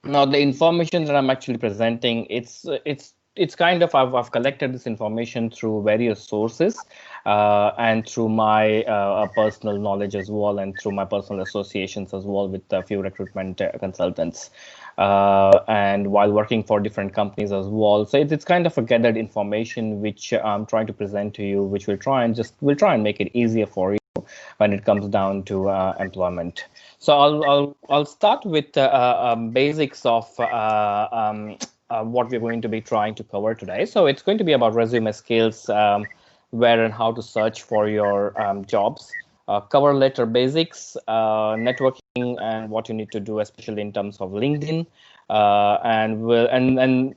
Now, the information that I'm actually presenting, it's kind of I've collected this information through various sources and through my personal knowledge as well, and through my personal associations as well with a few recruitment consultants, and while working for different companies as well. So it's kind of a gathered information which I'm trying to present to you, which will try and make it easier for you when it comes down to employment. So I'll start with the basics of what we're going to be trying to cover today. So it's going to be about resume skills, where and how to search for your jobs, cover letter basics, networking, and what you need to do, especially in terms of LinkedIn, and will and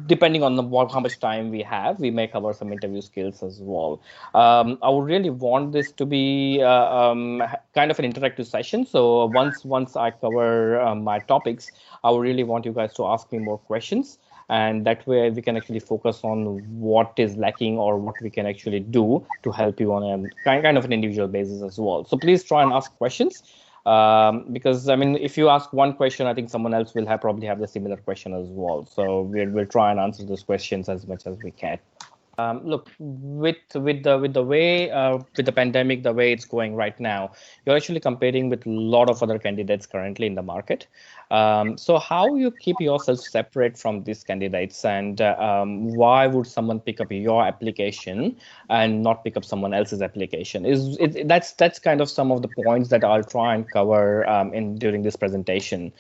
depending on how much time we have, we may cover some interview skills as well. I would really want this to be kind of an interactive session. So once I cover my topics, I would really want you guys to ask me more questions. And that way we can actually focus on what is lacking or what we can actually do to help you on a kind of an individual basis as well. So please try and ask questions, because I mean, if you ask one question, I think someone else will probably have the similar question as well. So we'll try and answer those questions as much as we can. Look, with the way with the pandemic, the way it's going right now, you're actually competing with a lot of other candidates currently in the market. So how you keep yourself separate from these candidates, and why would someone pick up your application and not pick up someone else's application? That's kind of some of the points that I'll try and cover in during this presentation.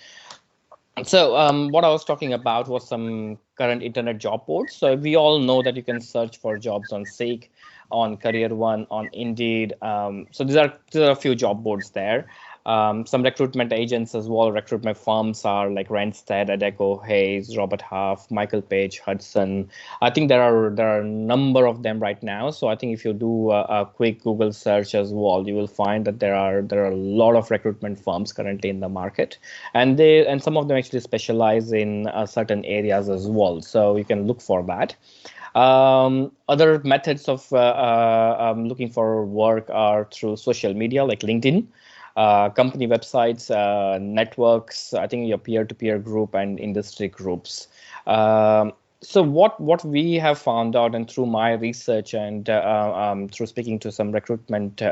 So what I was talking about was some current internet job boards. So we all know that you can search for jobs on Seek, on Career One, on Indeed. So there are a few job boards there. Some recruitment agents as well. Recruitment firms are like Randstad, Adecco, Hayes, Robert Half, Michael Page, Hudson. I think there are a number of them right now. So I think if you do a quick Google search as well, you will find that there are a lot of recruitment firms currently in the market, and some of them actually specialize in certain areas as well. So you can look for that. Other methods of looking for work are through social media like LinkedIn, company websites, networks, I think your peer-to-peer group and industry groups. So what we have found out, and through my research and through speaking to some recruitment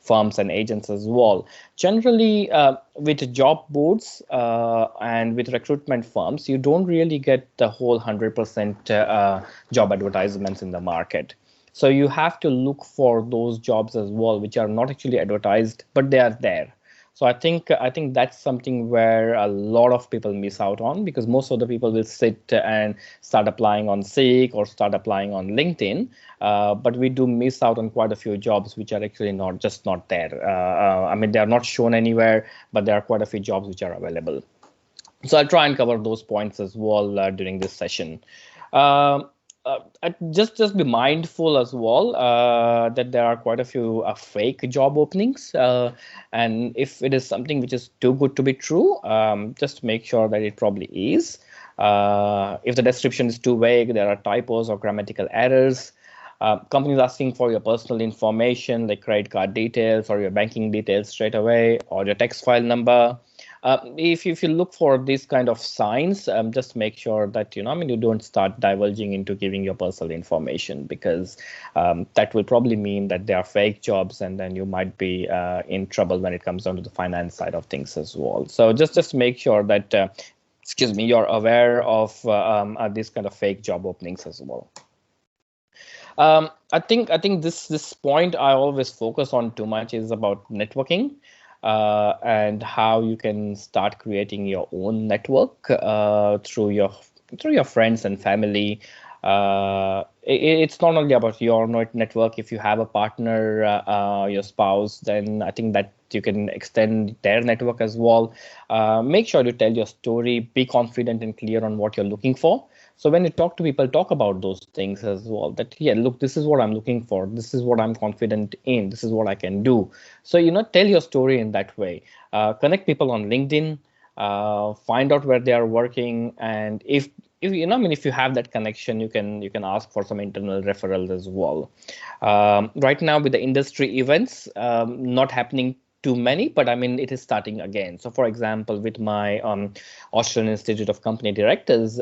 firms and agents as well, generally with job boards and with recruitment firms, you don't really get the whole 100% job advertisements in the market. So you have to look for those jobs as well, which are not actually advertised, but they are there. So I think that's something where a lot of people miss out on, because most of the people will sit and start applying on Seek or start applying on LinkedIn, but we do miss out on quite a few jobs which are actually not there. I mean, they are not shown anywhere, but there are quite a few jobs which are available. So I'll try and cover those points as well during this session. Um just be mindful as well that there are quite a few fake job openings, and if it is something which is too good to be true, just make sure that it probably is. If the description is too vague, there are typos or grammatical errors. Companies asking for your personal information like credit card details or your banking details straight away, or your text file number. If you look for these kind of signs, just make sure that I mean, you don't start divulging into giving your personal information, because that will probably mean that they are fake jobs, and then you might be in trouble when it comes down to the finance side of things as well. So just make sure that excuse me, you're aware of these kind of fake job openings as well. I think this point I always focus on too much is about networking, and how you can start creating your own network through your friends and family. It's not only about your network. If you have a partner, your spouse, then I think that you can extend their network as well. Make sure you tell your story, be confident and clear on what you're looking for. So when you talk to people, talk about those things as well. That, yeah, look, this is what I'm looking for. This is what I'm confident in. This is what I can do. So, tell your story in that way. Connect people on LinkedIn. Find out where they are working, and if I mean, if you have that connection, you can ask for some internal referrals as well. Right now, with the industry events not happening too many, but I mean, it is starting again. So for example, with my Australian Institute of Company Directors,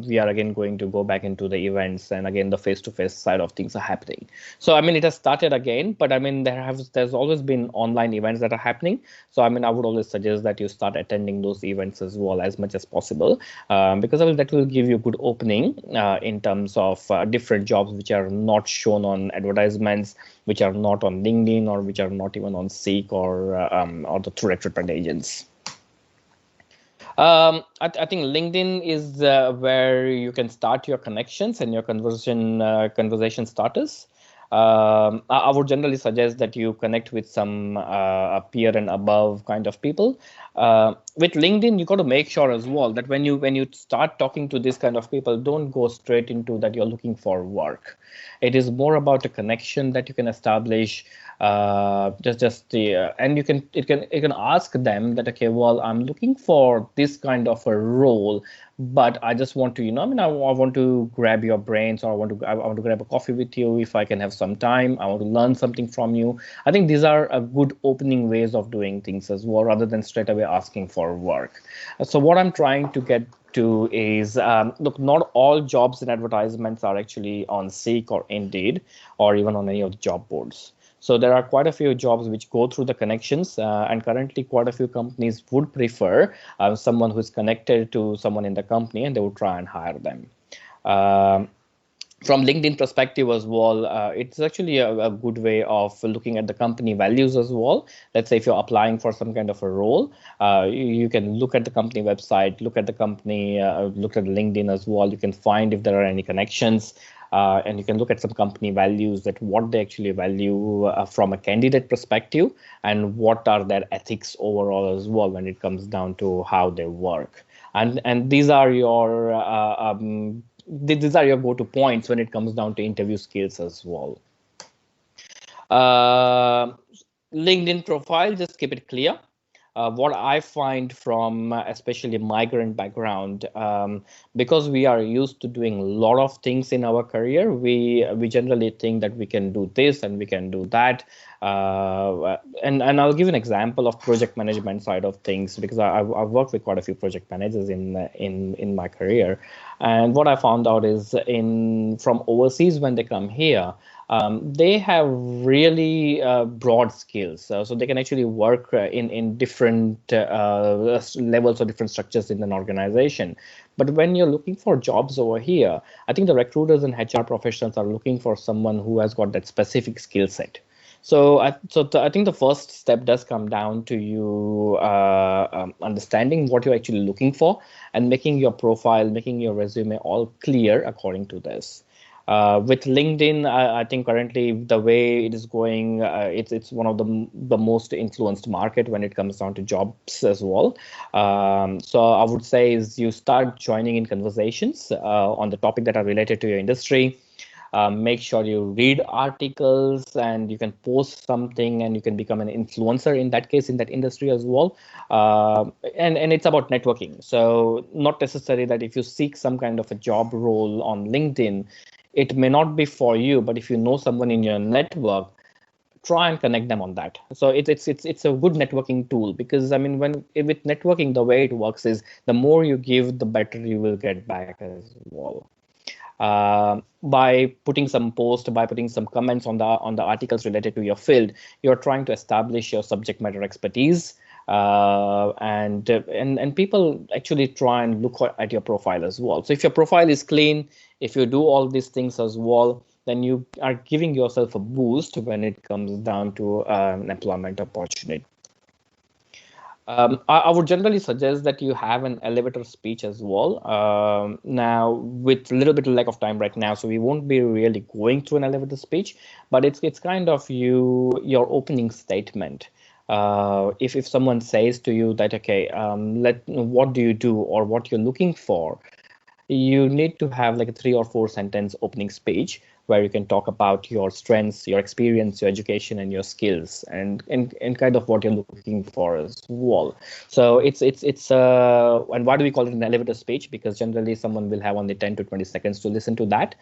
we are again going to go back into the events, and again, the face-to-face side of things are happening. So I mean, it has started again, but I mean, there's always been online events that are happening. So I mean, I would always suggest that you start attending those events as well as much as possible, because I mean, that will give you a good opening in terms of different jobs which are not shown on advertisements, which are not on LinkedIn, or which are not even on Seek or the through recruitment agents. I think LinkedIn is where you can start your connections and your conversation starters. I would generally suggest that you connect with some peer and above kind of people. With LinkedIn, you got to make sure as well that when you start talking to this kind of people, don't go straight into that you're looking for work. It is more about a connection that you can establish. And you can ask them that, okay, well, I'm looking for this kind of a role, but I just want to, I mean, I want to grab your brains, or I want to grab a coffee with you if I can have some time. I want to learn something from you. I think these are a good opening ways of doing things as well, rather than straight away asking for work. So what I'm trying to get to is, look, not all jobs and advertisements are actually on Seek or Indeed or even on any of the job boards. So there are quite a few jobs which go through the connections, and currently quite a few companies would prefer someone who's connected to someone in the company, and they would try and hire them. From LinkedIn perspective as well, it's actually a good way of looking at the company values as well. Let's say if you're applying for some kind of a role, you can look at the company website, look at the company, look at LinkedIn as well. You can find if there are any connections. And you can look at some company values, that what they actually value from a candidate perspective, and what are their ethics overall as well when it comes down to how they work. And these are your go-to points when it comes down to interview skills as well. LinkedIn profile, just keep it clear. What I find from especially migrant background, because we are used to doing a lot of things in our career, we generally think that we can do this and we can do that. And I'll give an example of project management side of things, because I've worked with quite a few project managers in my career, and what I found out is from overseas, when they come here, they have really broad skills, so they can actually work in different levels or different structures in an organization. But when you're looking for jobs over here, I think the recruiters and HR professionals are looking for someone who has got that specific skill set. So I think the first step does come down to you understanding what you're actually looking for, and making your profile, making your resume all clear according to this. With LinkedIn, I think currently the way it is going, it's one of the most influenced market when it comes down to jobs as well. So I would say is you start joining in conversations on the topic that are related to your industry. Make sure you read articles, and you can post something, and you can become an influencer in that case, in that industry as well. And it's about networking. So not necessary that if you seek some kind of a job role on LinkedIn, it may not be for you, but if you know someone in your network, try and connect them on that. So it's a good networking tool, because I mean, with networking, the way it works is the more you give, the better you will get back as well. By putting some post, by putting some comments on the articles related to your field, you're trying to establish your subject matter expertise. And people actually try and look at your profile as well. So if your profile is clean, if you do all these things as well, then you are giving yourself a boost when it comes down to an employment opportunity. I would generally suggest that you have an elevator speech as well. Now, with a little bit of lack of time right now, so we won't be really going through an elevator speech, but it's kind of your opening statement. If someone says to you that, okay, what do you do, or what you're looking for, you need to have like a 3 or 4 sentence opening speech where you can talk about your strengths, your experience, your education, and your skills, and kind of what you're looking for as well. So it's and why do we call it an elevator speech? Because generally someone will have only 10 to 20 seconds to listen to that.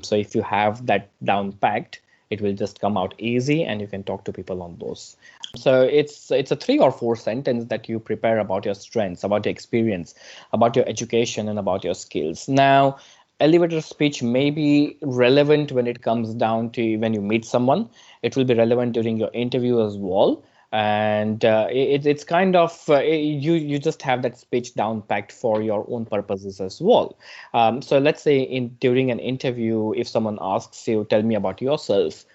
So if you have that down packed, It will just come out easy, and you can talk to people on those. So it's a 3 or 4 sentence that you prepare about your strengths, about your experience, about your education, and about your skills. Now, elevator speech may be relevant when it comes down to when you meet someone. It will be relevant during your interview as well. And it's kind of you just have that speech down packed for your own purposes as well. So let's say during an interview, if someone asks you, tell me about yourself,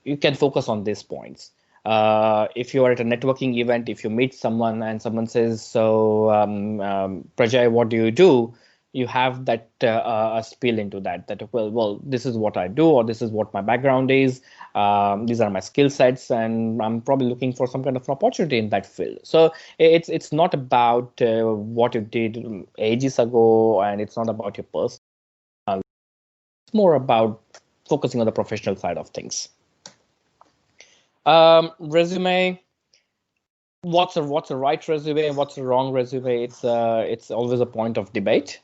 you can focus on these points. If you are at a networking event, if you meet someone and someone says, so Prajay, what do you do? You have that spiel into that well, this is what I do, or this is what my background is. These are my skill sets, and I'm probably looking for some kind of opportunity in that field. So it's not about what you did ages ago, and it's not about your personal. It's more about focusing on the professional side of things. Resume. What's a right resume and what's a wrong resume? It's always a point of debate.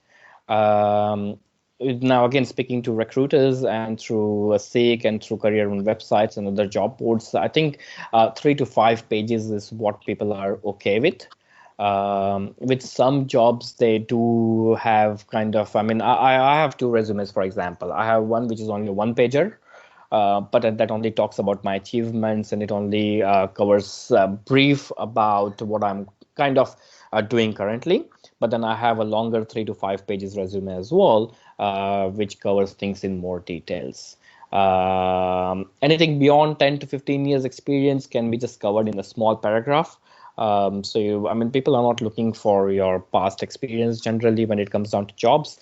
Now, again, speaking to recruiters and through Seek and through career on websites and other job boards, I think 3 to 5 pages is what people are okay with. With some jobs, they do have kind of, I mean, I have 2 resumes, for example. I have one which is only a 1-pager. But that only talks about my achievements, and it only covers brief about what I'm kind of doing currently. But then I have a longer 3 to 5 pages resume as well, which covers things in more details. Anything beyond 10 to 15 years experience can be just covered in a small paragraph. I mean, people are not looking for your past experience generally when it comes down to jobs.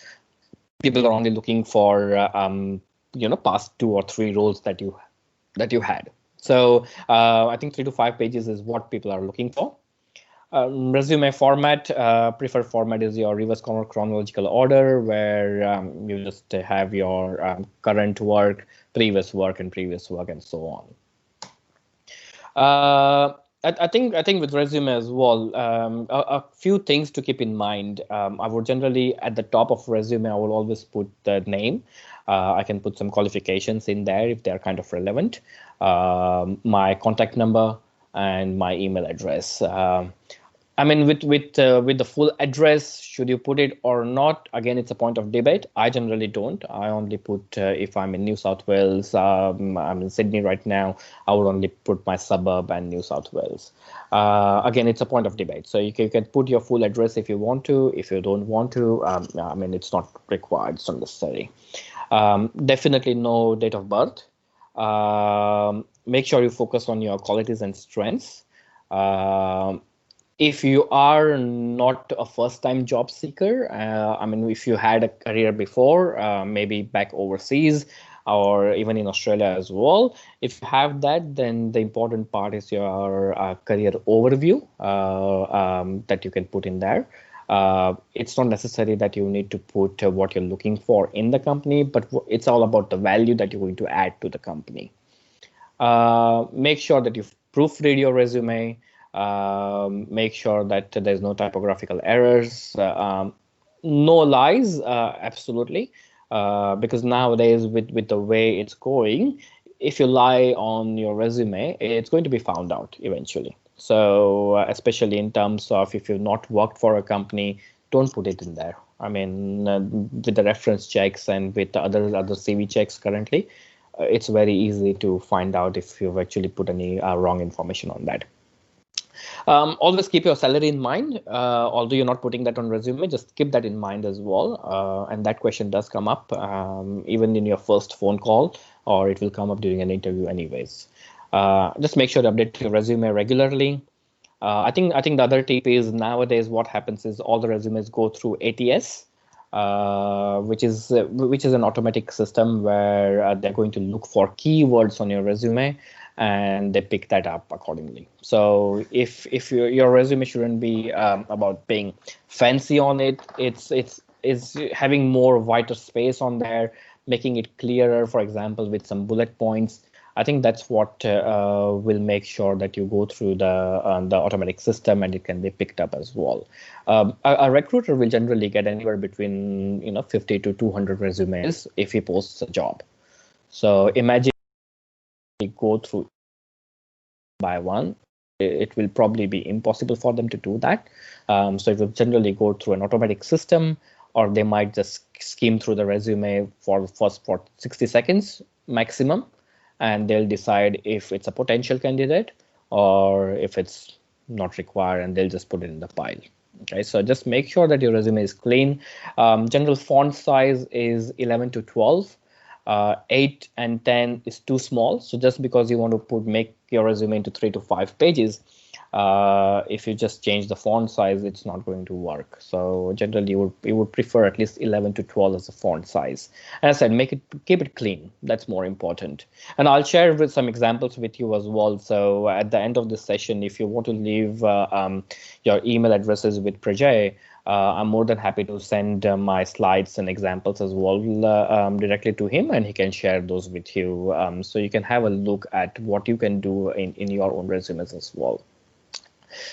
People are only looking for past 2 or 3 roles that you had. So I think 3 to 5 pages is what people are looking for. Resume format, preferred format is your reverse chronological order, where you just have your current work, previous work, and so on. I think with resume as well, a few things to keep in mind. I would generally, at the top of resume, I will always put the name. I can put some qualifications in there if they're kind of relevant. My contact number and my email address. I mean, with the full address, should you put it or not? Again, it's a point of debate. I generally don't. I only put if I'm in New South Wales. I'm in Sydney right now. I would only put my suburb and New South Wales. Again, it's a point of debate. So you can put your full address if you want to. If you don't want to, I mean, it's not required. It's not necessary. Definitely no date of birth. Make sure you focus on your qualities and strengths. If you are not a first-time job seeker, I mean, if you had a career before, maybe back overseas or even in Australia as well, if you have that, then the important part is your career overview that you can put in there. It's not necessary that you need to put what you're looking for in the company, but it's all about the value that you're going to add to the company. Make sure that you proofread your resume. Make sure that there's no typographical errors, no lies, absolutely, because nowadays with the way it's going, if you lie on your resume, it's going to be found out eventually. So especially in terms of if you've not worked for a company, don't put it in there. I mean, with the reference checks and with the other CV checks currently, it's very easy to find out if you've actually put any wrong information on that. Always keep your salary in mind. Although you're not putting that on resume, just keep that in mind as well. And that question does come up even in your first phone call, or it will come up during an interview anyways. Just make sure to update your resume regularly. I think the other tip is nowadays what happens is all the resumes go through ATS, which is an automatic system where they're going to look for keywords on your resume, and they pick that up accordingly. So if your resume shouldn't be about being fancy on it, it's having more whiter space on there, making it clearer, for example, with some bullet points. I think that's what will make sure that you go through the automatic system and it can be picked up as well. A recruiter will generally get anywhere between 50 to 200 resumes if he posts a job. So imagine go through by one. It will probably be impossible for them to do that. So it will generally go through an automatic system, or they might just skim through the resume for 60 seconds maximum, and they'll decide if it's a potential candidate or if it's not required, and they'll just put it in the pile. Okay, so just make sure that your resume is clean. General font size is 11 to 12. 8 and 10 is too small. So just because you want to make your resume into 3 to 5 pages, if you just change the font size, it's not going to work. So generally, you would prefer at least 11 to 12 as a font size. As I said, keep it clean. That's more important. And I'll share with some examples with you as well. So at the end of this session, if you want to leave your email addresses with Prajay, I'm more than happy to send my slides and examples as well directly to him, and he can share those with you. So you can have a look at what you can do in your own resumes as well.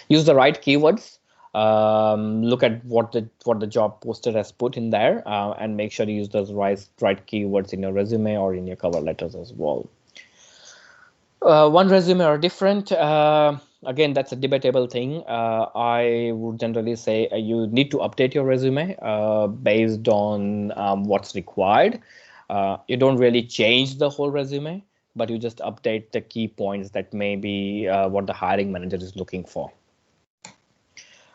Use the right keywords. Look at what the job poster has put in there, and make sure you use those right keywords in your resume or in your cover letters as well. One resume or different. Again, that's a debatable thing. I would generally say you need to update your resume based on what's required. You don't really change the whole resume, but you just update the key points that may be what the hiring manager is looking for.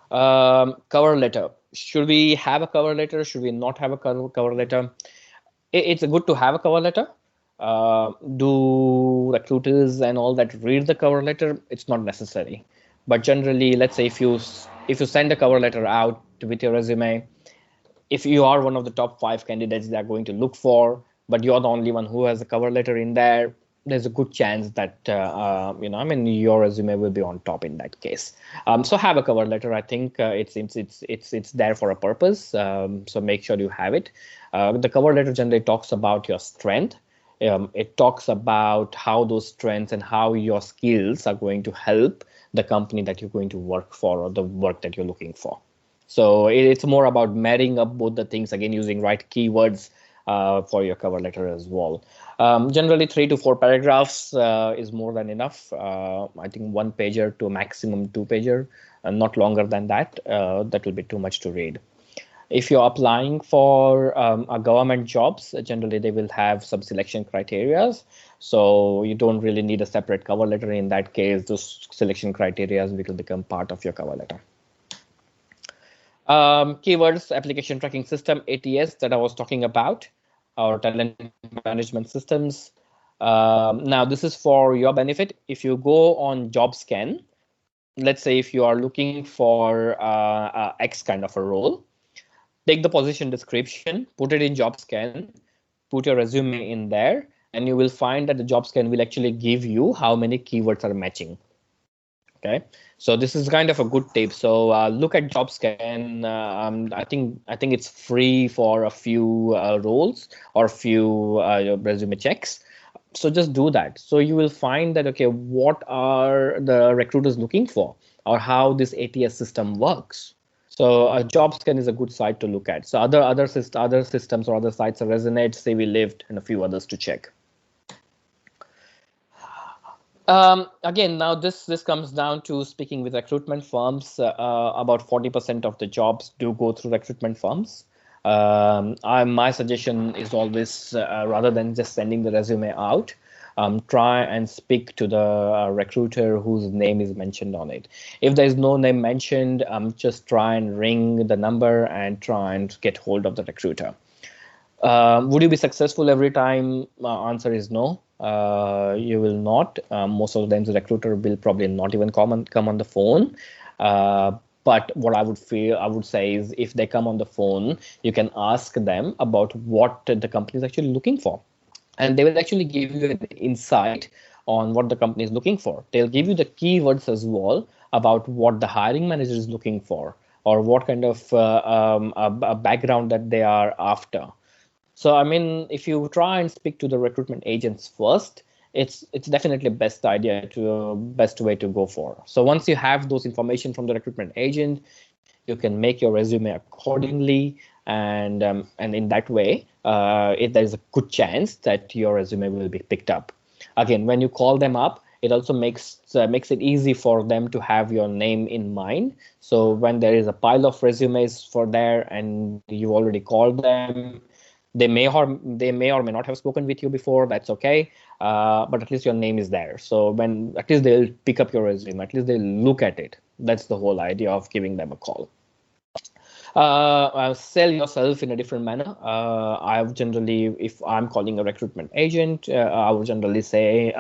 Cover letter. Should we have a cover letter? Should we not have a cover letter? It's good to have a cover letter. Do recruiters and all that read the cover letter? It's not necessary. But generally, let's say if you send a cover letter out with your resume, if you are one of the top 5 candidates they are going to look for, but you're the only one who has a cover letter in there, there's a good chance that your resume will be on top in that case. So have a cover letter. I think it's there for a purpose. So make sure you have it. The cover letter generally talks about your strength. It talks about how those strengths and how your skills are going to help the company that you're going to work for or the work that you're looking for. So it's more about marrying up both the things, again, using right keywords for your cover letter as well. Generally, 3 to 4 paragraphs is more than enough. I think 1 pager to a maximum 2 pager, and not longer than that. That will be too much to read. If you're applying for government jobs, generally they will have some selection criteria. So you don't really need a separate cover letter. In that case, those selection criteria will become part of your cover letter. Keywords, application tracking system, ATS, that I was talking about, our talent management systems. Now, this is for your benefit. If you go on JobScan, let's say if you are looking for X kind of a role, take the position description, put it in JobScan, put your resume in there, and you will find that the JobScan will actually give you how many keywords are matching. Okay, so this is kind of a good tip. So look at JobScan. I think it's free for a few roles or a few resume checks. So just do that. So you will find that, okay, what are the recruiters looking for, or how this ATS system works. So JobScan is a good site to look at. So other systems or other sites are Resonate, CV Lived, and a few others to check. Again, now this comes down to speaking with recruitment firms. About 40% of the jobs do go through recruitment firms. My suggestion is always, rather than just sending the resume out, try and speak to the recruiter whose name is mentioned on it. If there is no name mentioned, just try and ring the number and try and get hold of the recruiter. Would you be successful every time? Answer is no. You will not. Most of the times the recruiter will probably not even come on the phone. But what I would say is, if they come on the phone, you can ask them about what the company is actually looking for. And they will actually give you an insight on what the company is looking for. They'll give you the keywords as well about what the hiring manager is looking for, or what kind of a background that they are after. So, I mean, if you try and speak to the recruitment agents first, it's definitely best way to go for. So once you have those information from the recruitment agent, you can make your resume accordingly, and in that way, there's a good chance that your resume will be picked up. Again, when you call them up, it also makes it easy for them to have your name in mind. So when there is a pile of resumes for there and you already called them, they may or may not have spoken with you before. That's okay, but at least your name is there. So when at least they'll pick up your resume, at least they'll look at it. That's the whole idea of giving them a call. Sell yourself in a different manner. I would generally, if I'm calling a recruitment agent, I would generally say,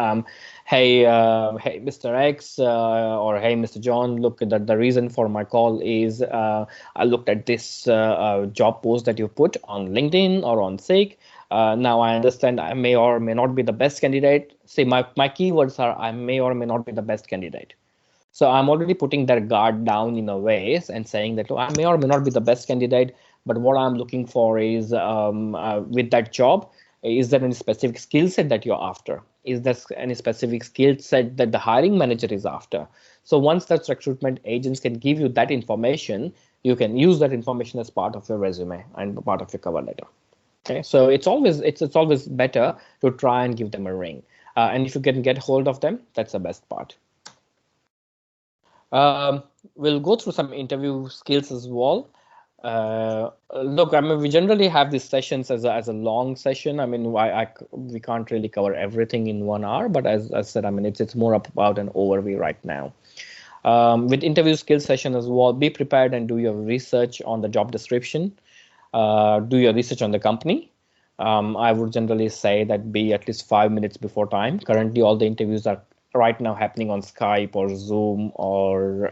hey, Mr. X, or hey, Mr. John, look, the reason for my call is I looked at this job post that you put on LinkedIn or on Seek. Now I understand I may or may not be the best candidate. Say my keywords are I may or may not be the best candidate. So I'm already putting their guard down in a way and saying that, oh, I may or may not be the best candidate, but what I'm looking for is with that job, is there any specific skill set that you're after? Is there any specific skill set that the hiring manager is after? So once that recruitment agents can give you that information, you can use that information as part of your resume and part of your cover letter. Okay, so it's always better to try and give them a ring, and if you can get hold of them, that's the best part. Um, we'll go through some interview skills as well. Look, I mean, we generally have these sessions as a long session. I mean, we can't really cover everything in 1 hour, but as I said, I mean, it's more about an overview right now. With interview skills session as well, be prepared and do your research on the job description. Do your research on the company. I would generally say that be at least 5 minutes before time. Currently, all the interviews are right now happening on Skype or Zoom or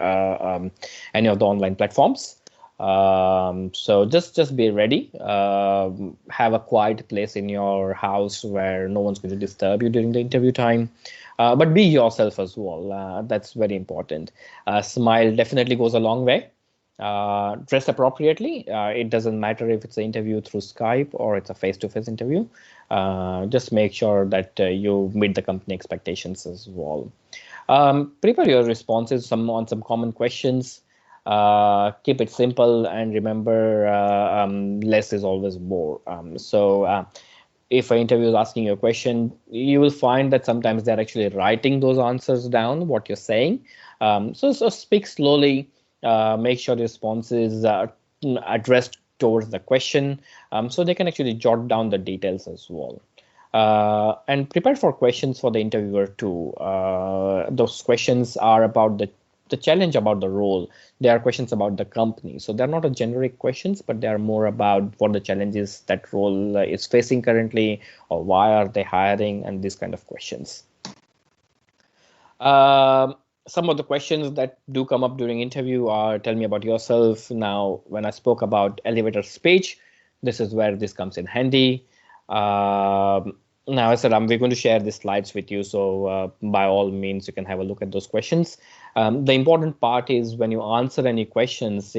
any of the online platforms. So just be ready. Have a quiet place in your house where no one's going to disturb you during the interview time. But be yourself as well. That's very important. Smile definitely goes a long way. Dress appropriately. It doesn't matter if it's an interview through Skype or it's a face-to-face interview. Just make sure that you meet the company expectations as well. Prepare your responses on some common questions. Keep it simple and remember less is always more. So if an interview is asking you a question, you will find that sometimes they're actually writing those answers down, what you're saying. So speak slowly. Make sure the response is addressed towards the question, so they can actually jot down the details as well. And prepare for questions for the interviewer too. Those questions are about the challenge about the role. They are questions about the company. So they're not a generic questions, but they are more about what the challenges that role is facing currently, or why are they hiring, and these kind of questions. Some of the questions that do come up during interview are, tell me about yourself. Now, when I spoke about elevator speech, this is where this comes in handy. Now, I said we're going to share the slides with you, so by all means, you can have a look at those questions. The important part is when you answer any questions,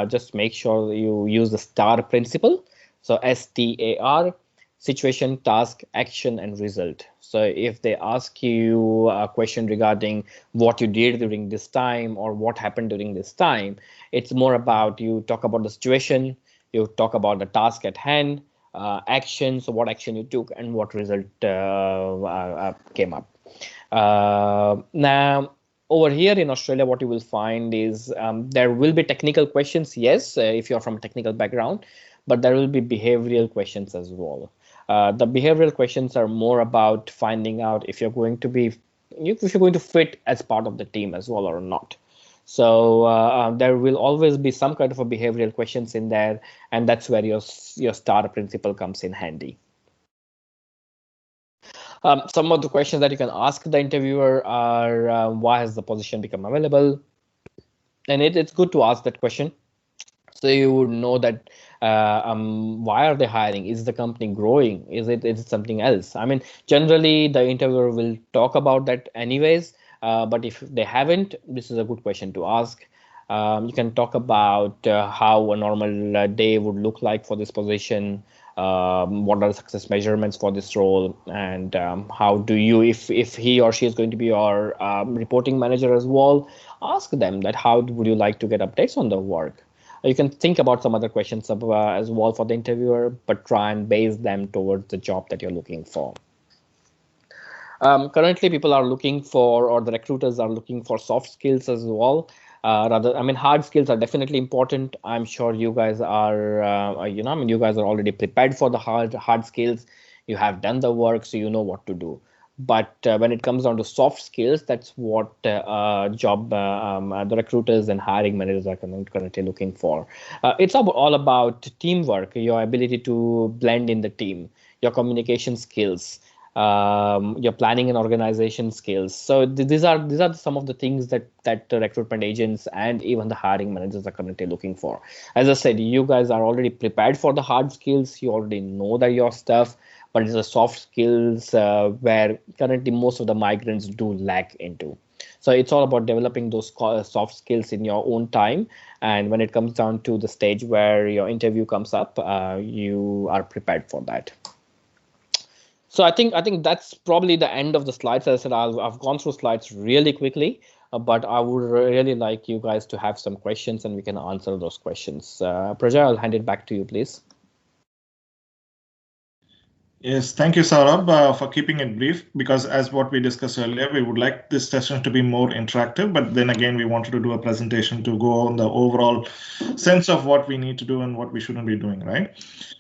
just make sure you use the STAR principle. So STAR, situation, task, action, and result. So if they ask you a question regarding what you did during this time or what happened during this time, it's more about you talk about the situation, you talk about the task at hand, action, so what action you took and what result came up. Now, over here in Australia, what you will find is there will be technical questions, yes, if you're from a technical background, but there will be behavioral questions as well. The behavioral questions are more about finding out if you're going to fit as part of the team as well or not. So there will always be some kind of a behavioral questions in there, and that's where your STAR principle comes in handy. Some of the questions that you can ask the interviewer are why has the position become available? And it's good to ask that question, so you would know that why are they hiring? Is the company growing? Is it something else? I mean, generally the interviewer will talk about that anyways, but if they haven't, this is a good question to ask. You can talk about how a normal day would look like for this position. What are the success measurements for this role, and how do you, if he or she is going to be your reporting manager as well, ask them that how would you like to get updates on the work. You can think about some other questions as well for the interviewer, but try and base them towards the job that you're looking for. Currently, people are looking for, or the recruiters are looking for soft skills as well. I mean, hard skills are definitely important. I'm sure you guys are, I mean, you guys are already prepared for the hard skills. You have done the work, so you know what to do. But when it comes down to soft skills, that's what the recruiters and hiring managers are currently looking for. It's all about teamwork, your ability to blend in the team, your communication skills, your planning and organization skills. So these are some of the things that the recruitment agents and even the hiring managers are currently looking for. As I said, you guys are already prepared for the hard skills. You already know that your stuff, but it's the soft skills where currently most of the migrants do lack into. So it's all about developing those soft skills in your own time. And when it comes down to the stage where your interview comes up, you are prepared for that. So I think that's probably the end of the slides. As I said, I've gone through slides really quickly, but I would really like you guys to have some questions and we can answer those questions. Praja, I'll hand it back to you, please. Yes, thank you, Saurabh, for keeping it brief, because as what we discussed earlier, we would like this session to be more interactive, but then again, we wanted to do a presentation to go on the overall sense of what we need to do and what we shouldn't be doing, right?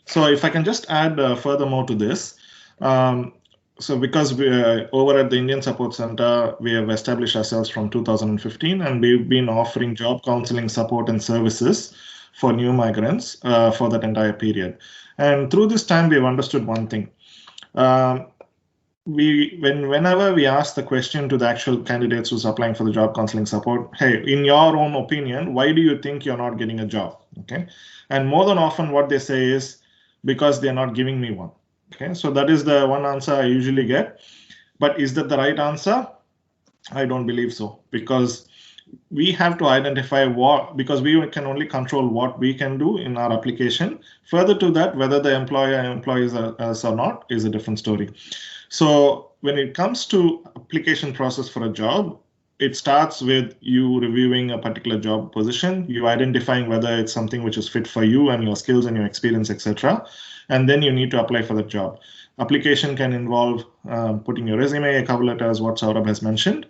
So if I can just add furthermore to this, so because we over at the Indian Support Center, we have established ourselves from 2015, and we've been offering job counseling support and services for new migrants for that entire period. And through this time, we've understood one thing. Whenever we ask the question to the actual candidates who's applying for the job counseling support, hey, in your own opinion, why do you think you're not getting a job? Okay, and more than often, what they say is because they're not giving me one. Okay, so that is the one answer I usually get. But is that the right answer? I don't believe so, because we have to identify because we can only control what we can do in our application. Further to that, whether the employer employs us or not is a different story. So when it comes to application process for a job, it starts with you reviewing a particular job position, you identifying whether it's something which is fit for you and your skills and your experience, etc. And then you need to apply for the job. Application can involve putting your resume, a cover letter, as what Saurabh has mentioned,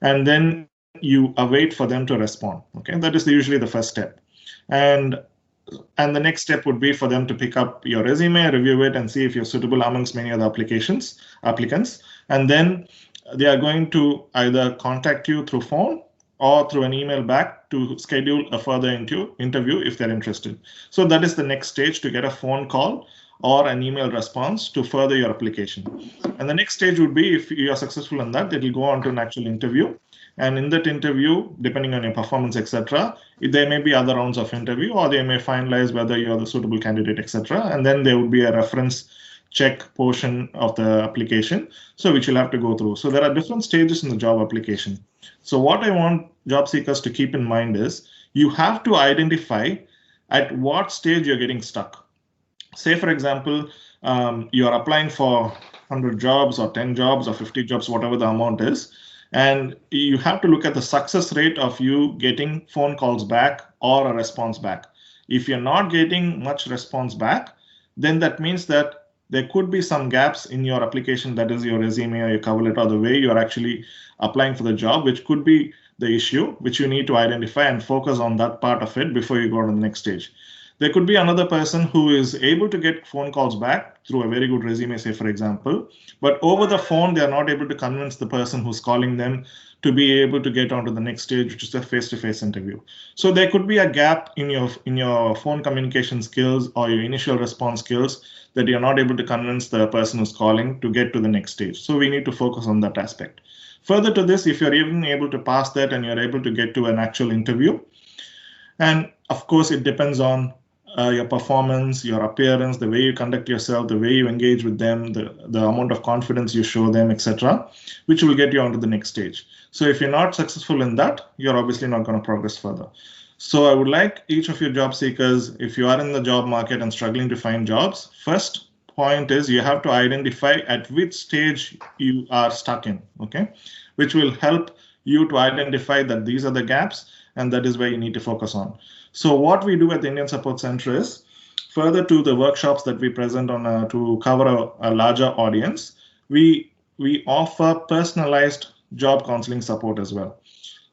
and then you await for them to respond. Okay, that is usually the first step. And the next step would be for them to pick up your resume, review it, and see if you're suitable amongst many other applicants. And then they are going to either contact you through phone or through an email back to schedule a further interview if they're interested. So that is the next stage, to get a phone call or an email response to further your application. And the next stage would be, if you are successful in that, it will go on to an actual interview. And in that interview, depending on your performance, etc., there may be other rounds of interview, or they may finalize whether you're the suitable candidate, etc. And then there would be a reference check portion of the application, so which you'll have to go through. So there are different stages in the job application. So what I want job seekers to keep in mind is you have to identify at what stage you're getting stuck. Say, for example, you're applying for 100 jobs or 10 jobs or 50 jobs, whatever the amount is. And you have to look at the success rate of you getting phone calls back or a response back. If you're not getting much response back, then that means that there could be some gaps in your application, that is your resume or your cover letter, or the way you're actually applying for the job, which could be the issue, which you need to identify and focus on that part of it before you go to the next stage. There could be another person who is able to get phone calls back through a very good resume, say, for example, but over the phone, they are not able to convince the person who's calling them to be able to get onto the next stage, which is a face-to-face interview. So there could be a gap in your phone communication skills or your initial response skills that you're not able to convince the person who's calling to get to the next stage. So we need to focus on that aspect. Further to this, if you're even able to pass that and you're able to get to an actual interview, and of course, it depends on your performance, your appearance, the way you conduct yourself, the way you engage with them, the amount of confidence you show them, etc., which will get you onto the next stage. So if you're not successful in that, you're obviously not going to progress further. So I would like each of your job seekers, if you are in the job market and struggling to find jobs, first point is you have to identify at which stage you are stuck in, okay, which will help you to identify that these are the gaps and that is where you need to focus on. So what we do at the Indian Support Center is, further to the workshops that we present on to cover a larger audience, we we offer personalized job counseling support as well.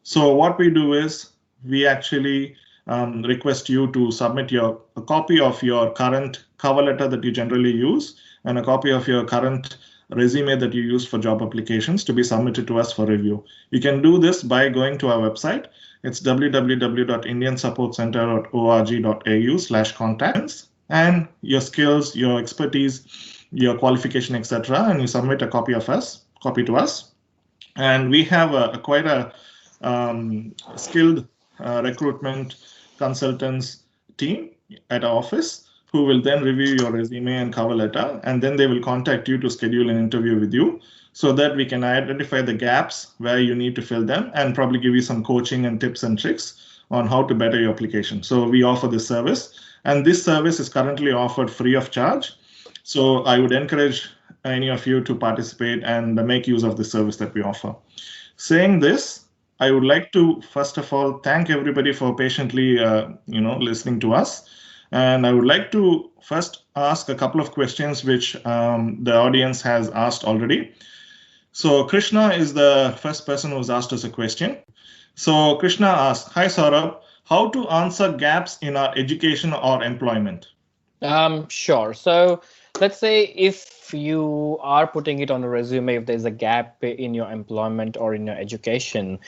So what we do is we actually request you to submit a copy of your current cover letter that you generally use and a copy of your current resume that you use for job applications to be submitted to us for review. You can do this by going to our website. It's www.indiansupportcenter.org.au/contacts, and your skills, your expertise, your qualification, etc. And you submit a copy to us. And we have quite a skilled recruitment consultants team at our office who will then review your resume and cover letter, and then they will contact you to schedule an interview with you so that we can identify the gaps where you need to fill them and probably give you some coaching and tips and tricks on how to better your application. So we offer this service, and this service is currently offered free of charge. So I would encourage any of you to participate and make use of the service that we offer. Saying this, I would like to first of all thank everybody for patiently listening to us. And I would like to first ask a couple of questions which the audience has asked already. So Krishna is the first person who's asked us a question. So Krishna asked, "Hi Saurabh, how to answer gaps in our education or employment?" Sure. So let's say if you are putting it on a resume, if there's a gap in your employment or in your education,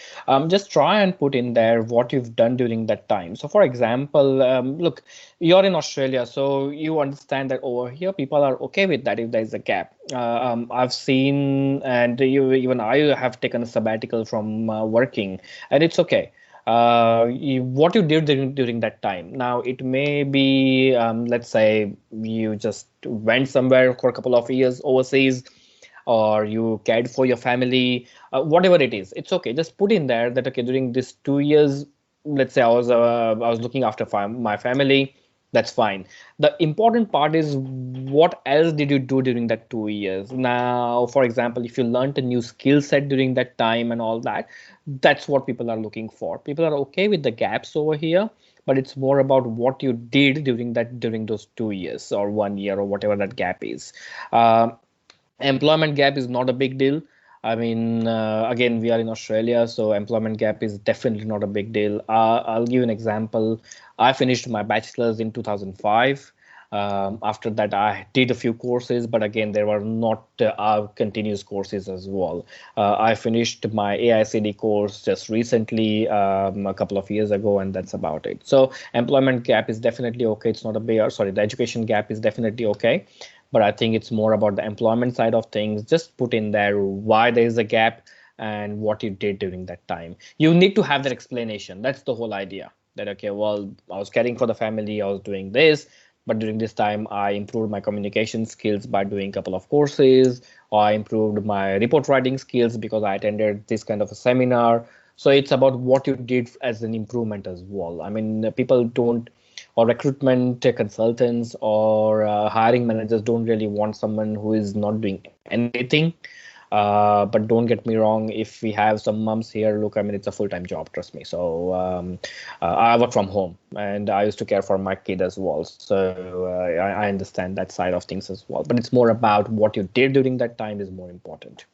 just try and put in there what you've done during that time. So for example, look, you're in Australia, so you understand that over here people are okay with that if there's a gap. I've seen, and even I have taken a sabbatical from working, and it's okay. What you did during that time. Now, it may be, let's say you just went somewhere for a couple of years overseas, or you cared for your family, whatever it is, it's okay. Just put in there that, okay, during this 2 years, let's say I was looking after my family. That's fine. The important part is what else did you do during that 2 years? Now, for example, if you learned a new skill set during that time and all that, that's what people are looking for. People are okay with the gaps over here, but it's more about what you did during those 2 years or 1 year or whatever that gap is. Employment gap is not a big deal. I mean, again, we are in Australia, so employment gap is definitely not a big deal. I'll give an example. I finished my bachelor's in 2005. After that, I did a few courses, but again, there were not continuous courses as well. I finished my AICD course just recently, a couple of years ago, and that's about it. So employment gap is definitely okay. It's not a big, sorry, the education gap is definitely okay. But I think it's more about the employment side of things. Just put in there why there is a gap and what you did during that time. You need to have that explanation. That's the whole idea. That, okay, well, I was caring for the family, I was doing this, but during this time, I improved my communication skills by doing a couple of courses, or I improved my report writing skills because I attended this kind of a seminar. So it's about what you did as an improvement as well. I mean, people don't, or recruitment consultants or hiring managers don't really want someone who is not doing anything. But don't get me wrong, if we have some moms here, look, I mean, it's a full-time job, trust me. So I work from home and I used to care for my kid as well. So I understand that side of things as well. But it's more about what you did during that time is more important.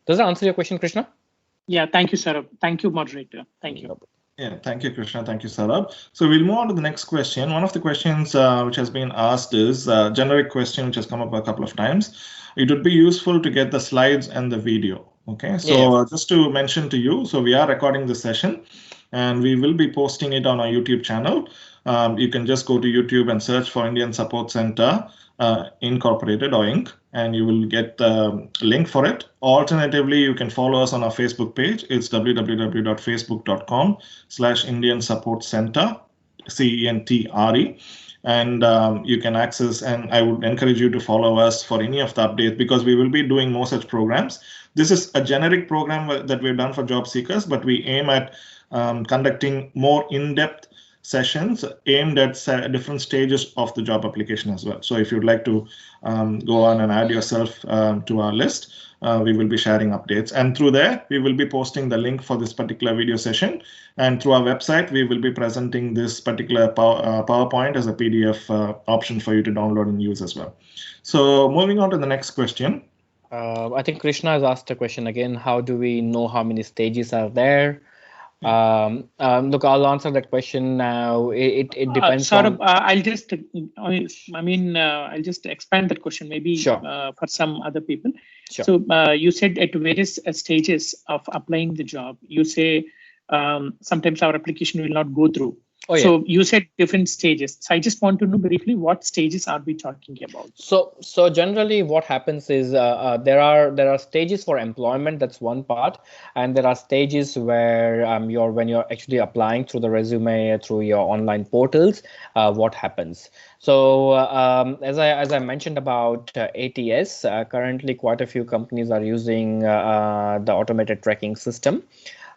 Does that answer your question, Krishna? Yeah, thank you, Saurabh. Thank you, moderator. Thank you. Yeah, thank you, Krishna. Thank you, Saurabh. So we'll move on to the next question. One of the questions which has been asked is a generic question which has come up a couple of times. It would be useful to get the slides and the video. Okay, so just to mention to you, so we are recording this session and we will be posting it on our YouTube channel. You can just go to YouTube and search for Indian Support Center Incorporated or Inc. and you will get the link for it. Alternatively, you can follow us on our Facebook page. It's www.facebook.com/Indian Support Center, CENTRE. And you can access, and I would encourage you to follow us for any of the updates because we will be doing more such programs. This is a generic program that we've done for job seekers, but we aim at conducting more in-depth sessions aimed at different stages of the job application as well. So if you'd like to go on and add yourself to our list, we will be sharing updates. And through there, we will be posting the link for this particular video session. And through our website, we will be presenting this particular PowerPoint as a PDF option for you to download and use as well. So moving on to the next question. I think Krishna has asked a question again. How do we know how many stages are there? Look, I'll answer that question now. It depends Saurabh, on. I'll just expand that question maybe Sure. for some other people. Sure. So you said at various stages of applying the job, you say sometimes our application will not go through. Oh, yeah. So you said different stages. So I just want to know briefly what stages are we talking about? So generally, what happens is there are stages for employment. That's one part, and there are stages where when you're actually applying through the resume through your online portals. What happens? So as I mentioned about ATS, currently quite a few companies are using the automated tracking system.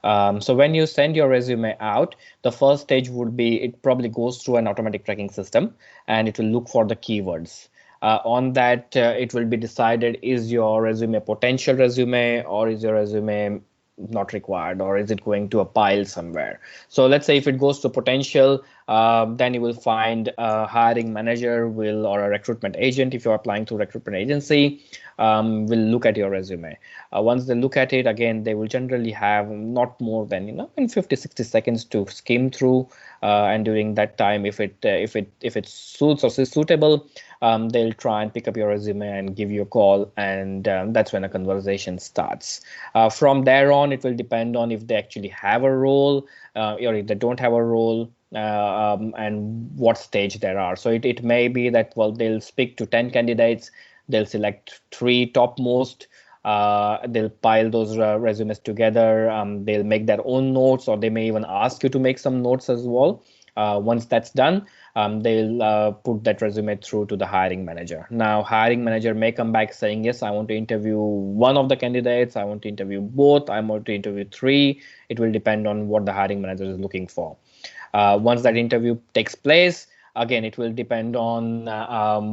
So when you send your resume out, the first stage would be it probably goes through an automatic tracking system and it will look for the keywords. On that, it will be decided, is your resume a potential resume or is your resume not required, or is it going to a pile somewhere? So let's say if it goes to potential, then you will find a hiring manager will, or a recruitment agent, if you're applying to a recruitment agency, will look at your resume. Once they look at it, again, they will generally have not more than in 50-60 seconds to skim through, and during that time, if it suits or is suitable, they'll try and pick up your resume and give you a call, and that's when a conversation starts. From there on, it will depend on if they actually have a role, or if they don't have a role, and what stage there are. So it may be that, well, they'll speak to 10 candidates, they'll select 3 topmost, they'll pile those resumes together, they'll make their own notes, or they may even ask you to make some notes as well. Once that's done, they'll put that resume through to the hiring manager. Now, hiring manager may come back saying, yes, I want to interview one of the candidates, I want to interview both, I want to interview 3. It will depend on what the hiring manager is looking for. Once that interview takes place, again, it will depend on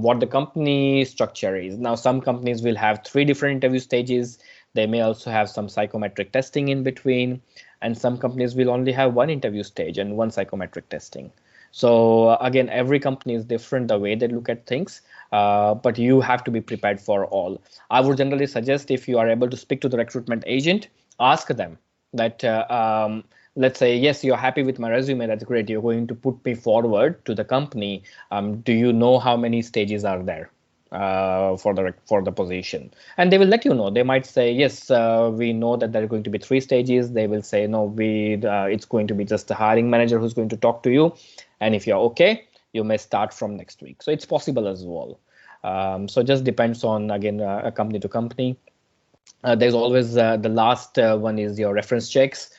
what the company structure is. Now, some companies will have 3 different interview stages. They may also have some psychometric testing in between. And some companies will only have 1 interview stage and 1 psychometric testing. So again, every company is different the way they look at things, but you have to be prepared for all. I would generally suggest, if you are able to speak to the recruitment agent, ask them that, let's say, yes, you're happy with my resume, that's great, you're going to put me forward to the company. Do you know how many stages are there for the position? And they will let you know. They might say, yes, we know that there are going to be 3 stages. They will say, no, it's going to be just the hiring manager who's going to talk to you, and if you're okay, you may start from next week. So it's possible as well. So just depends on, again, a company to company. There's always the last one is your reference checks.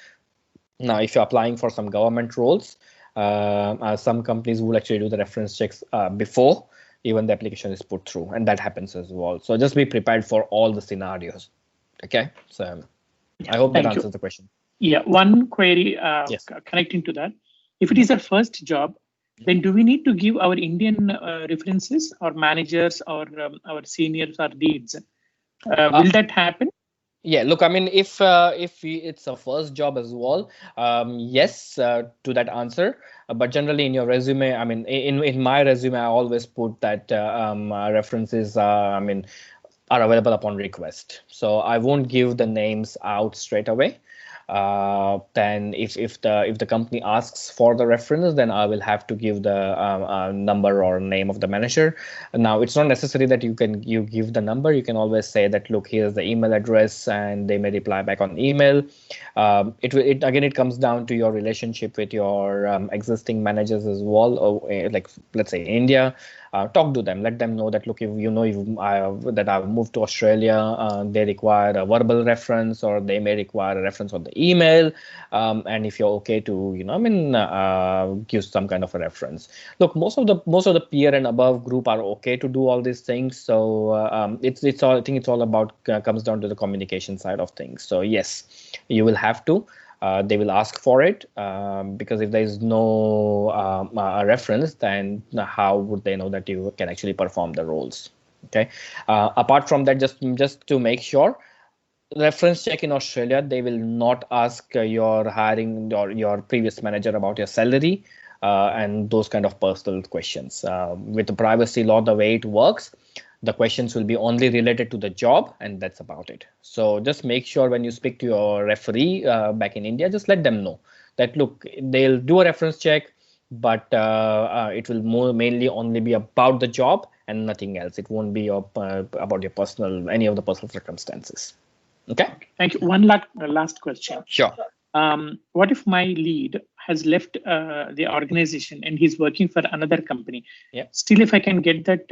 Now, if you're applying for some government roles, some companies will actually do the reference checks before even the application is put through, and that happens as well. So just be prepared for all the scenarios. Okay, so I hope that answers the question. Yeah, one query yes. Connecting to that. If it is our first job, then do we need to give our Indian references or managers or our seniors or leads? Will that happen? Yeah, look, I mean, if it's a first job as well, yes, to that answer. But generally, in your resume, I mean, in my resume, I always put that references, are available upon request. So I won't give the names out straight away. Then if the company asks for the reference, then I will have to give the number or name of the manager. Now, it's not necessary that you give the number. You can always say that, look, here's the email address, and they may reply back on email. It comes down to your relationship with your existing managers as well. Or, like, let's say India. Talk to them, let them know that, look, if that I've moved to Australia, they require a verbal reference, or they may require a reference on the email, and if you're okay to give some kind of a reference. Look, most of the peer and above group are okay to do all these things, so it's all, I think it's all about comes down to the communication side of things. So yes, you will have to. They will ask for it, because if there is no reference, then how would they know that you can actually perform the roles? Okay. Apart from that, just to make sure, reference check in Australia, they will not ask your hiring or your previous manager about your salary and those kind of personal questions. With the privacy law, the way it works, The questions will be only related to the job, and that's about it. So just make sure when you speak to your referee back in India, just let them know that, look, they'll do a reference check, but it will mainly only be about the job and nothing else. It won't be about your any of the personal circumstances. Okay. Thank you. One last question. Sure. What if my lead has left the organization and he's working for another company? Yeah. Still, if I can get that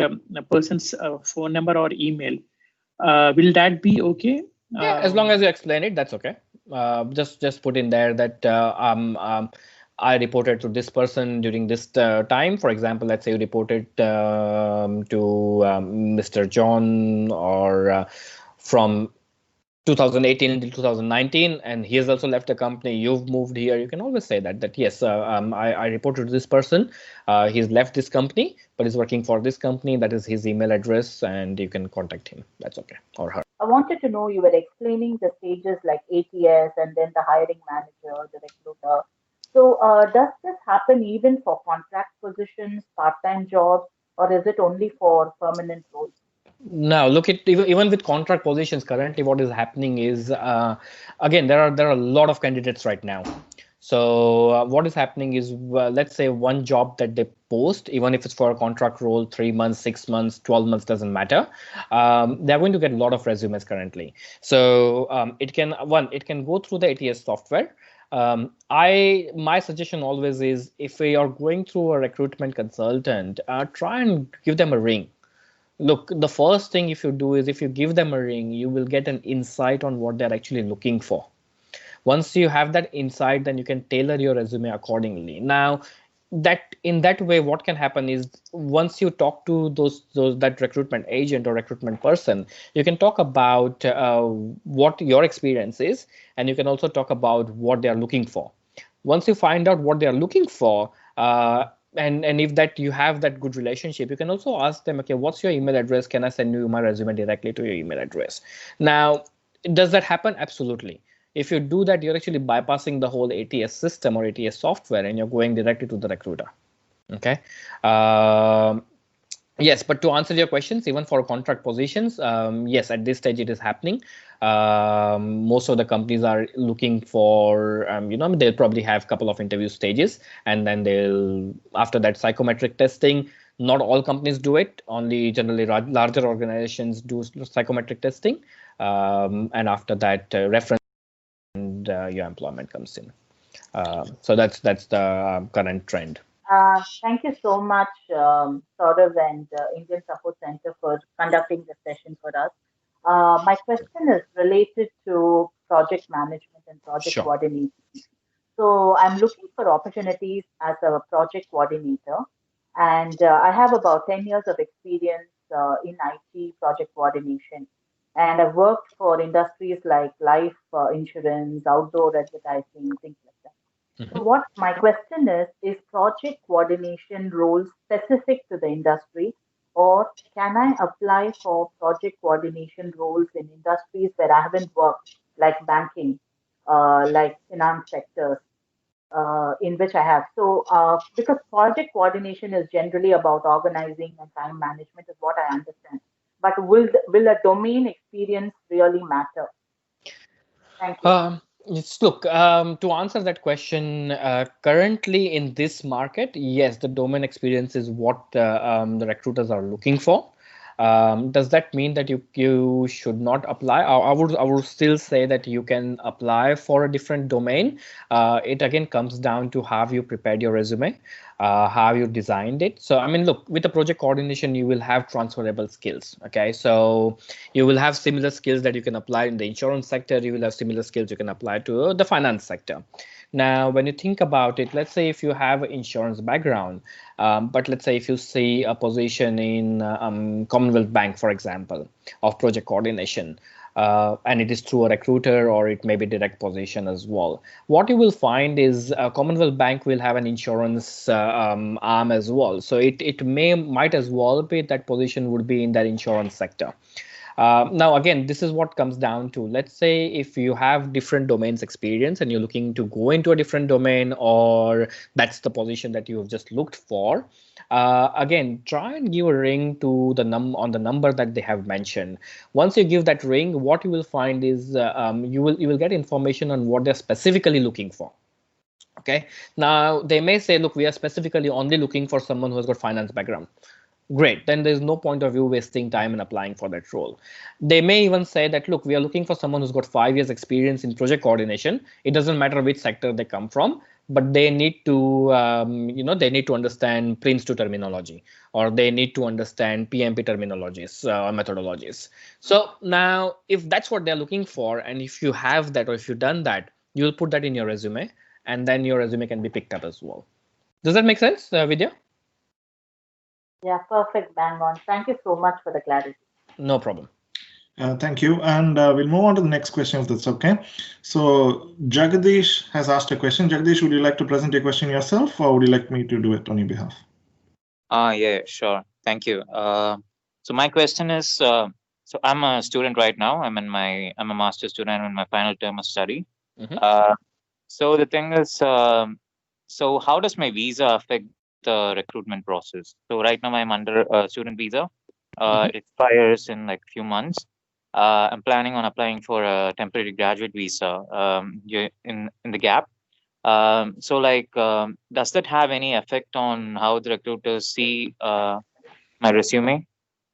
person's phone number or email, will that be okay? Yeah, as long as you explain it, that's okay. Just put in there that I reported to this person during this time. For example, let's say you reported to Mr. John or from 2018 until 2019, and he has also left the company. You've moved here. You can always say that yes, I reported to this person. He's left this company, but he's working for this company. That is his email address, and you can contact him. That's okay, or her. I wanted to know, you were explaining the stages like ATS and then the hiring manager, the recruiter. So does this happen even for contract positions, part-time jobs, or is it only for permanent roles? Now, look at even with contract positions currently, what is happening is again there are a lot of candidates right now. So what is happening is let's say one job that they post, even if it's for a contract role, 3 months, 6 months, 12 months, doesn't matter. They're going to get a lot of resumes currently. So it can go through the ATS software. My suggestion always is, if we are going through a recruitment consultant, try and give them a ring. Look, the first thing if you do is, if you give them a ring, you will get an insight on what they're actually looking for. Once you have that insight, then you can tailor your resume accordingly. Now, that in that way, what can happen is, once you talk to that recruitment agent or recruitment person, you can talk about what your experience is, and you can also talk about what they are looking for. Once you find out what they are looking for, and if that you have that good relationship, you can also ask them, okay, what's your email address? Can I send you my resume directly to your email address? Now, does that happen? Absolutely. If you do that, you're actually bypassing the whole ATS system or ATS software, and you're going directly to the recruiter. Okay. Yes, but to answer your questions, even for contract positions, yes, at this stage it is happening. Most of the companies are looking for, they'll probably have a couple of interview stages, and then after that, psychometric testing. Not all companies do it. Only generally larger organizations do psychometric testing, and after that, reference and your employment comes in. So that's the current trend. Thank you so much, Saurabh and Indian Support Center, for conducting the session for us. My question is related to project management and project Sure. coordination. So I'm looking for opportunities as a project coordinator, and I have about 10 years of experience in IT project coordination. And I've worked for industries like life insurance, outdoor advertising, things like that. So what my question is project coordination role specific to the industry, or can I apply for project coordination roles in industries where I haven't worked, like banking, like finance sectors, in which I have? So because project coordination is generally about organizing and time management is what I understand. But will a domain experience really matter? Thank you. Look, to answer that question, currently in this market, yes, the domain experience is what the recruiters are looking for. Does that mean that you should not apply? I would still say that you can apply for a different domain. It again comes down to how you prepared your resume, how you designed it. So I mean, look, with the project coordination, you will have transferable skills. Okay, so you will have similar skills that you can apply in the insurance sector. You will have similar skills you can apply to the finance sector. Now, when you think about it, let's say if you have an insurance background, but let's say if you see a position in Commonwealth Bank, for example, of project coordination, and it is through a recruiter or it may be direct position as well. What you will find is Commonwealth Bank will have an insurance arm as well. So it might as well be that position would be in that insurance sector. Now, again, this is what comes down to. Let's say if you have different domains experience and you're looking to go into a different domain, or that's the position that you have just looked for. Again, try and give a ring to the on the number that they have mentioned. Once you give that ring, what you will find is you will get information on what they're specifically looking for. Okay. Now they may say, look, we are specifically only looking for someone who has got finance background. Great, then there's no point of you wasting time in applying for that role. They may even say that, look, we are looking for someone who's got 5 years experience in project coordination. It doesn't matter which sector they come from, but they need to, they need to understand Prince2 terminology, or they need to understand PMP terminologies or methodologies. So now, if that's what they're looking for, and if you have that, or if you've done that, you'll put that in your resume, and then your resume can be picked up as well. Does that make sense, Vidya? Yeah, perfect, bang on. Thank you so much for the clarity. No problem. Thank you. And we'll move on to the next question if that's okay. So Jagdish has asked a question. Jagdish, would you like to present your question yourself, or would you like me to do it on your behalf? Yeah, sure. Thank you. So my question is, so I'm a student right now. I'm a master's student. I'm in my final term of study. So the thing is, so how does my visa affect the recruitment process? So right now I'm under a student visa. It expires in like a few months. I'm planning on applying for a temporary graduate visa in the gap. So like, does that have any effect on how the recruiters see my resume?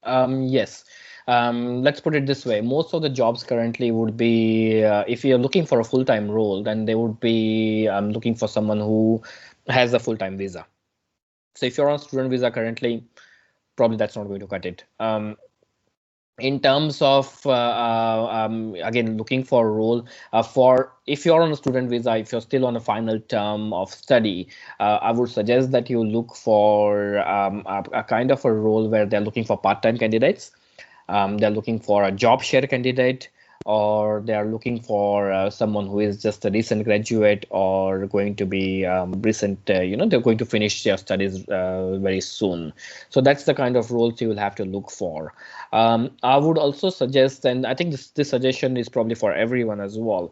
Yes. Let's put it this way. Most of the jobs currently would be, if you're looking for a full-time role, then they would be looking for someone who has a full-time visa. So if you're on a student visa currently, probably that's not going to cut it. In terms of, again, looking for a role for, if you're on a student visa, if you're still on a final term of study, I would suggest that you look for a kind of a role where they're looking for part-time candidates. They're looking for a job share candidate, or they are looking for someone who is just a recent graduate, or going to be recent, they're going to finish their studies very soon. So that's the kind of roles you will have to look for. I would also suggest, and I think this suggestion is probably for everyone as well,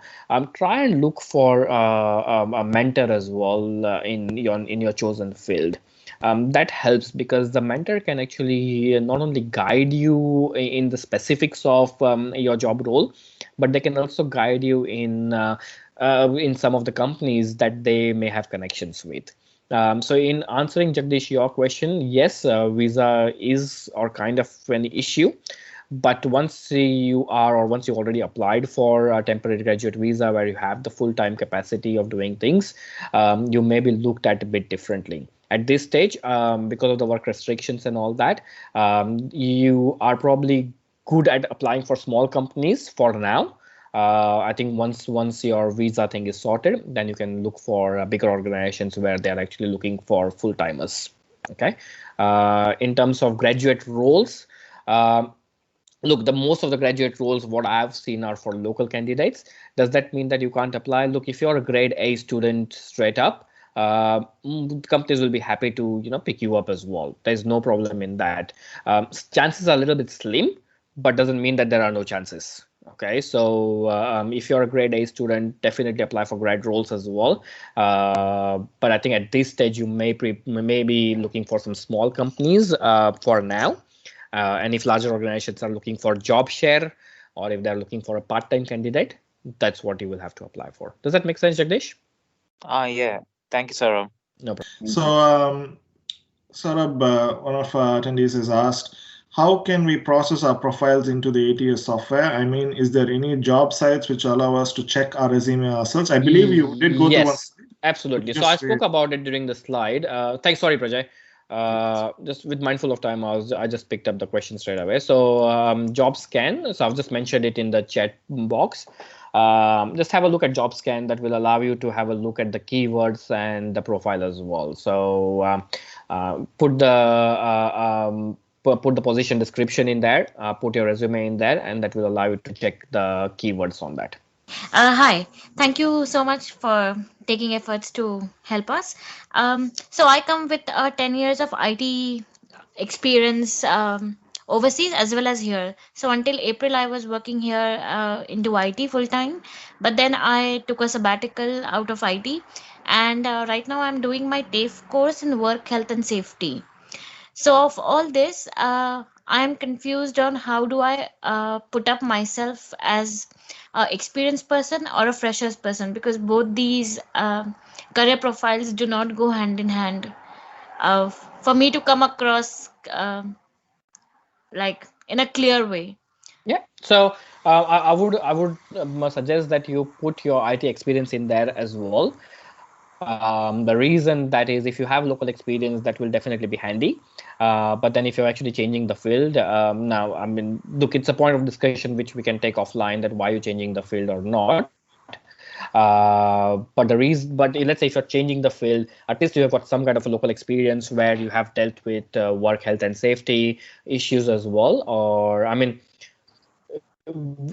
try and look for a mentor as well in your chosen field. That helps, because the mentor can actually not only guide you in the specifics of your job role, but they can also guide you in some of the companies that they may have connections with. So in answering Jagdish your question, yes, visa is or kind of an issue. But once you already applied for a temporary graduate visa where you have the full-time capacity of doing things, you may be looked at a bit differently. At this stage, because of the work restrictions and all that, you are probably good at applying for small companies for now. I think once your visa thing is sorted, then you can look for bigger organizations where they're actually looking for full-timers. Okay. In terms of graduate roles, look, the most of the graduate roles what I've seen are for local candidates. Does that mean that you can't apply? Look, if you're a grade A student straight up, companies will be happy to pick you up as well. There's no problem in that. Chances are a little bit slim, but doesn't mean that there are no chances. Okay, so if you're a grade A student, definitely apply for grad roles as well. But I think at this stage you may be looking for some small companies for now. And if larger organizations are looking for job share, or if they're looking for a part-time candidate, that's what you will have to apply for. Does that make sense, Jagdish? Yeah. Thank you, Saurabh. No problem. So, Saurabh, one of our attendees has asked, how can we process our profiles into the ATS software? I mean, is there any job sites which allow us to check our resume ourselves? I believe you did go to one. Absolutely. So I spoke about it during the slide. Thanks. Sorry, Prajay. Just with mindful of time, I just picked up the question straight away. So job scan. So I've just mentioned it in the chat box. Just have a look at JobScan. That will allow you to have a look at the keywords and the profile as well. So put the position description in there, put your resume in there, and that will allow you to check the keywords on that. Hi, thank you so much for taking efforts to help us. So I come with 10 years of IT experience. overseas as well as here. So until April, I was working here into IT full time, but then I took a sabbatical out of IT, and right now I'm doing my TAFE course in work health and safety. So of all this, I am confused on how do I put up myself as a experienced person or a freshers person, because both these career profiles do not go hand in hand. For me to come across like in a clear way. Yeah. So I would suggest that you put your IT experience in there as well. The reason that is, if you have local experience, that will definitely be handy. But then if you're actually changing the field, now, I mean, look, it's a point of discussion which we can take offline, that why you're changing the field or not. But let's say if you're changing the field, at least you have got some kind of a local experience where you have dealt with work health and safety issues as well. Or, I mean,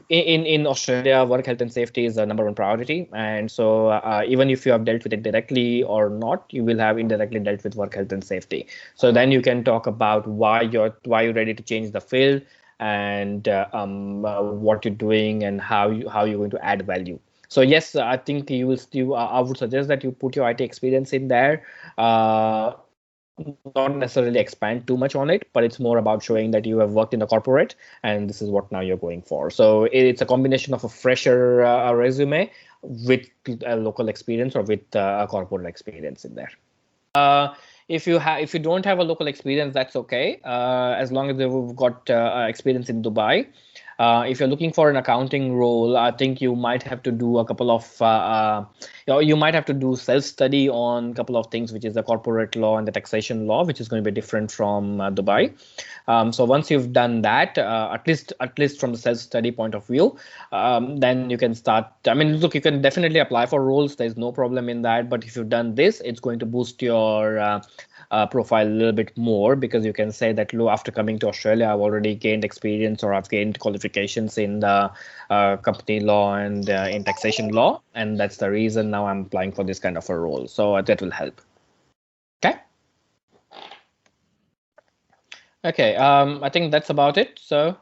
in Australia, work health and safety is the number one priority, and so even if you have dealt with it directly or not, you will have indirectly dealt with work health and safety. So then you can talk about why you're ready to change the field, and what you're doing, and how you're going to add value. So yes, I think you will still. I would suggest that you put your IT experience in there. Not necessarily expand too much on it, but it's more about showing that you have worked in the corporate, and this is what now you're going for. So it's a combination of a fresher resume with a local experience, or with a corporate experience in there. If you don't have a local experience, that's okay, as long as you've got experience in Dubai. If you're looking for an accounting role, I think you might have to do a couple of, you might have to do self-study on a couple of things, which is the corporate law and the taxation law, which is going to be different from Dubai. So once you've done that, at least from the self-study point of view, then you can start. I mean, look, you can definitely apply for roles. There's no problem in that. But if you've done this, it's going to boost your profile a little bit more, because you can say that, look, after coming to Australia, I've already gained experience, or I've gained qualifications in the company law and in taxation law, and that's the reason now I'm applying for this kind of a role. So that will help. Okay. Okay. I think that's about it. So.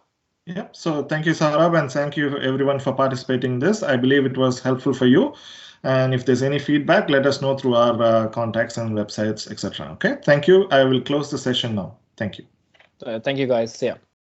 Yeah. So thank you, Saurabh, and thank you everyone for participating in this. I believe it was helpful for you. And if there's any feedback, let us know through our contacts and websites, etc. Okay. Thank you. I will close the session now. Thank you. Thank you, guys. See ya.